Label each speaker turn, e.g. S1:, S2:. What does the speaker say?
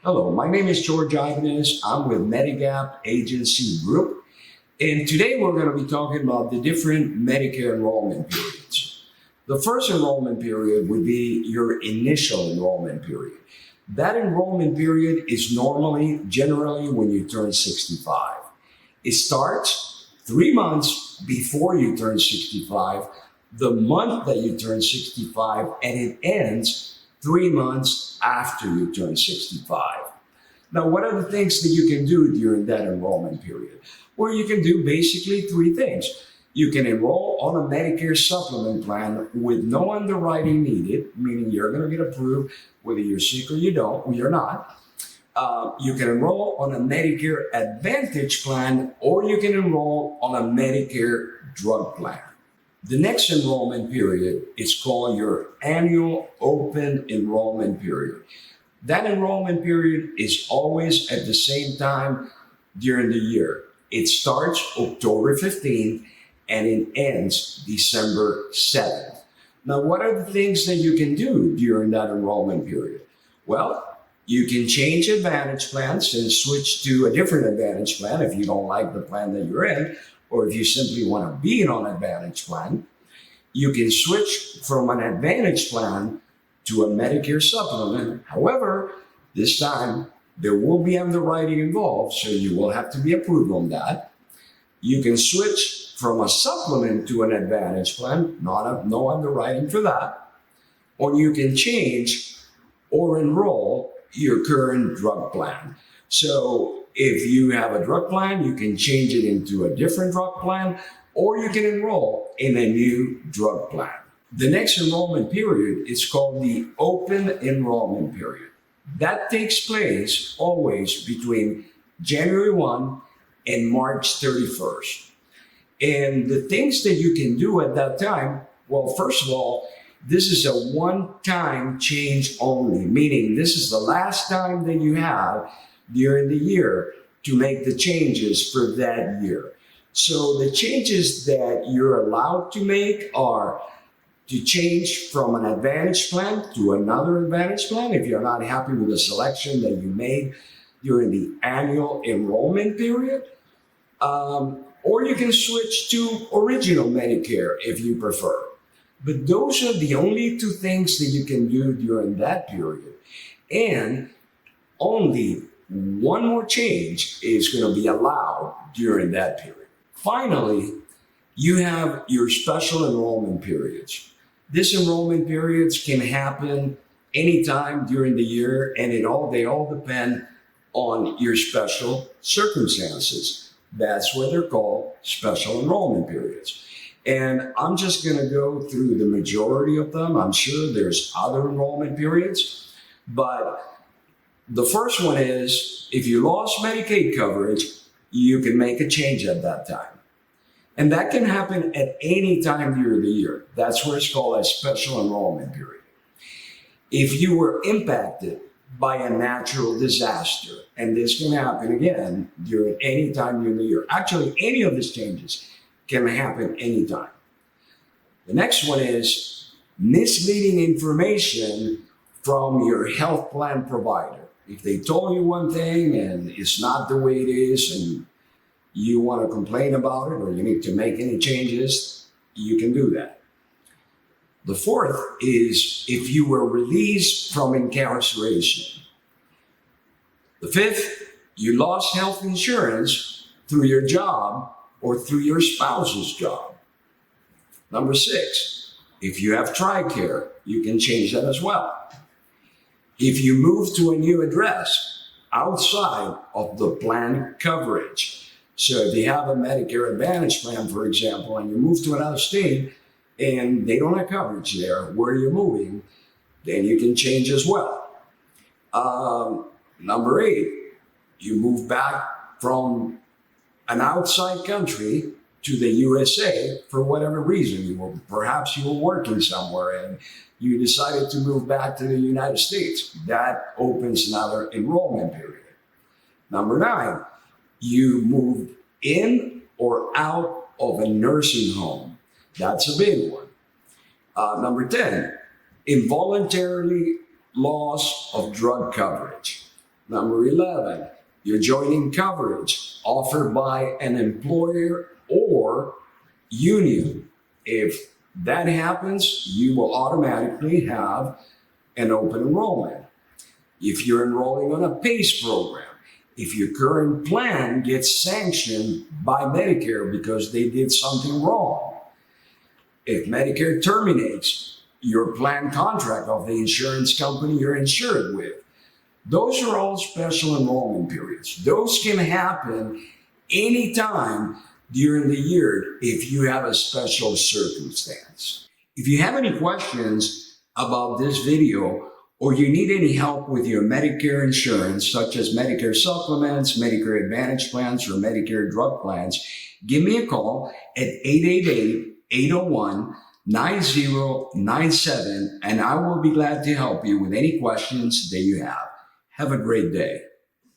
S1: Hello, my name is George Ibanez. I'm with Medigap Agency Group. And today we're going to be talking about the different Medicare enrollment periods. The first enrollment period would be your initial enrollment period. That enrollment period is generally when you turn 65. It starts 3 months before you turn 65, the month that you turn 65, and it ends 3 months after you turn 65. Now, what are the things that you can do during that enrollment period? Well, you can do basically 3 things. You can enroll on a Medicare supplement plan with no underwriting needed, meaning you're going to get approved whether you're sick or you're not. You can enroll on a Medicare Advantage plan, or you can enroll on a Medicare drug plan. The next enrollment period is called your annual open enrollment period. That enrollment period is always at the same time during the year. It starts October 15th and it ends December 7th. Now, what are the things that you can do during that enrollment period? Well, you can change Advantage plans and switch to a different Advantage plan if you don't like the plan that you're in, or if you simply want to be on an Advantage plan. You can switch from an Advantage plan to a Medicare supplement. However, this time there will be underwriting involved, so you will have to be approved on that. You can switch from a supplement to an Advantage plan, no underwriting for that. Or you can change or enroll your current drug plan. So if you have a drug plan, you can change it into a different drug plan, or you can enroll in a new drug plan. The next enrollment period is called the open enrollment period. That takes place always between January 1 and March 31st. And the things that you can do at that time, well, first of all, this is a one-time change only, meaning this is the last time that you have during the year to make the changes for that year. So the changes that you're allowed to make are to change from an Advantage plan to another Advantage plan if you're not happy with the selection that you made during the annual enrollment period. Or you can switch to original Medicare if you prefer. But those are the only 2 things that you can do during that period. And only one more change is going to be allowed during that period. Finally, you have your special enrollment periods. These enrollment periods can happen anytime during the year, and they all depend on your special circumstances. That's what they're called, special enrollment periods. And I'm just going to go through the majority of them. I'm sure there's other enrollment periods, but the first one is if you lost Medicaid coverage, you can make a change at that time. And that can happen at any time during the year. That's where it's called a special enrollment period. If you were impacted by a natural disaster, and this can happen again during any time during the year. Actually, any of these changes can happen anytime. The next one is misleading information from your health plan provider. If they told you one thing and it's not the way it is and you want to complain about it or you need to make any changes, you can do that. The fourth is if you were released from incarceration. The fifth, you lost health insurance through your job or through your spouse's job. Number 6, if you have TRICARE, you can change that as well. If you move to a new address outside of the plan coverage. So if you have a Medicare Advantage plan, for example, and you move to another state and they don't have coverage there where you're moving, then you can change as well. Number 8, you move back from an outside country to the USA for whatever reason. Perhaps you were working somewhere and you decided to move back to the United States. That opens another enrollment period. Number 9, you moved in or out of a nursing home. That's a big one. Number 10, involuntarily loss of drug coverage. Number 11, you're joining coverage offered by an employer or union. If that happens, you will automatically have an open enrollment. If you're enrolling on a PACE program, if your current plan gets sanctioned by Medicare because they did something wrong, if Medicare terminates your plan contract of the insurance company you're insured with, those are all special enrollment periods. Those can happen anytime during the year if you have a special circumstance. If you have any questions about this video, or you need any help with your Medicare insurance, such as Medicare supplements, Medicare Advantage plans, or Medicare drug plans, give me a call at 888-801-9097, and I will be glad to help you with any questions that you have. Have a great day.